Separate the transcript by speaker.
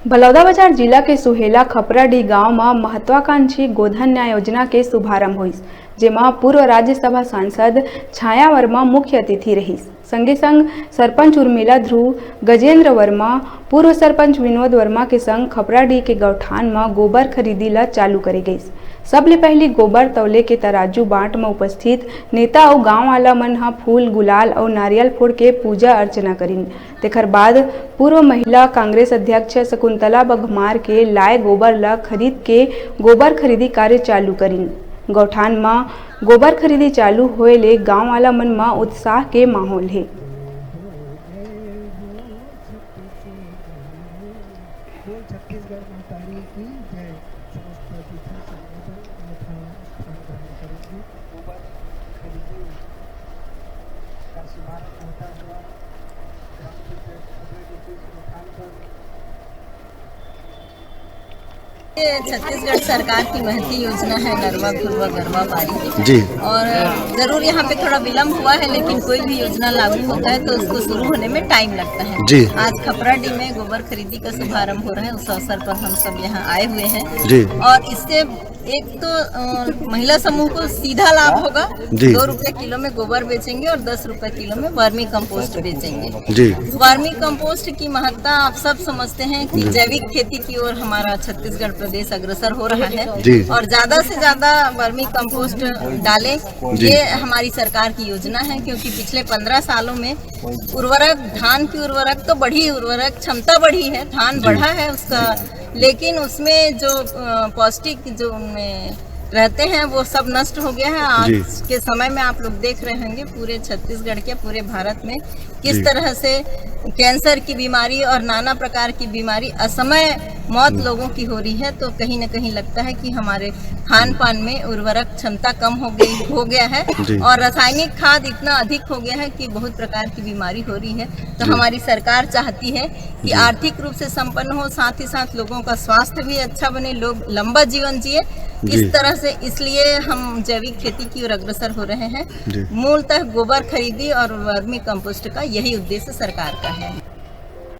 Speaker 1: बलौदाबाजार जिला के सुहेला खपराडीह गांव में महत्वाकांक्षी गोधन न्याय योजना के शुभारंभ हुईस, जेमा पूर्व राज्यसभा सांसद छाया वर्मा मुख्य अतिथि रहीस। संगे संग सरपंच उर्मिला ध्रुव, गजेंद्र वर्मा, पूर्व सरपंच विनोद वर्मा के संग खपराडीह के गौठान में गोबर खरीदी ला चालू करे गईस। सबले पहली गोबर तौले के तराजू बाट में उपस्थित नेता और गांव वाला मन हा फूल गुलाल और नारियल फोड़ के पूजा अर्चना करीन। तेखर बाद पूर्व महिला कांग्रेस अध्यक्ष शकुंतला बघमार के लाए गोबर ला खरीद के गोबर खरीदी कार्य चालू करीन। गौठान में गोबर खरीदी चालू होए ले गांव वाला मन में उत्साह के माहौल है।
Speaker 2: ये छत्तीसगढ़ सरकार की महती योजना है नरवा खुरवा गरवा पारी
Speaker 3: जी।
Speaker 2: और जरूर यहाँ पे थोड़ा विलम्ब हुआ है, लेकिन कोई भी योजना लागू होता है तो उसको शुरू होने में टाइम लगता है
Speaker 3: जी।
Speaker 2: आज खपराडीह में गोबर खरीदी का शुभारंभ हो रहा है। उस अवसर पर हम सब यहाँ आए हुए हैं
Speaker 3: जी।
Speaker 2: और इससे एक तो महिला समूह को सीधा लाभ होगा। 2 रुपए किलो में गोबर बेचेंगे और 10 रुपए किलो में वर्मी कंपोस्ट बेचेंगे
Speaker 3: जी।
Speaker 2: वर्मी कंपोस्ट की महत्ता आप सब समझते हैं कि जैविक खेती की ओर हमारा छत्तीसगढ़ प्रदेश अग्रसर हो रहा है और ज्यादा से ज्यादा वर्मी कंपोस्ट डालें, ये हमारी सरकार की योजना है। क्योंकि पिछले 15 सालों में उर्वरक, धान की उर्वरक तो बढ़ी, उर्वरक क्षमता बढ़ी है, धान बढ़ा है उसका, लेकिन उसमें जो पौष्टिक जो उनमें रहते हैं वो सब नष्ट हो गया है। आज के समय में आप लोग देख रहे होंगे पूरे छत्तीसगढ़ के, पूरे भारत में किस तरह से कैंसर की बीमारी और नाना प्रकार की बीमारी असमय मौत लोगों की हो रही है। तो कहीं न कहीं लगता है कि हमारे खान पान में उर्वरक क्षमता कम हो गया है और रासायनिक खाद इतना अधिक हो गया है कि बहुत प्रकार की बीमारी हो रही है। तो हमारी सरकार चाहती है कि आर्थिक रूप से संपन्न हो, साथ ही साथ लोगों का स्वास्थ्य भी अच्छा बने, लोग लंबा जीवन जिए। इस तरह से इसलिए हम जैविक खेती की ओर अग्रसर हो रहे हैं। मूलतः गोबर खरीदी और वर्मी कंपोस्ट का यही उद्देश्य सरकार का है।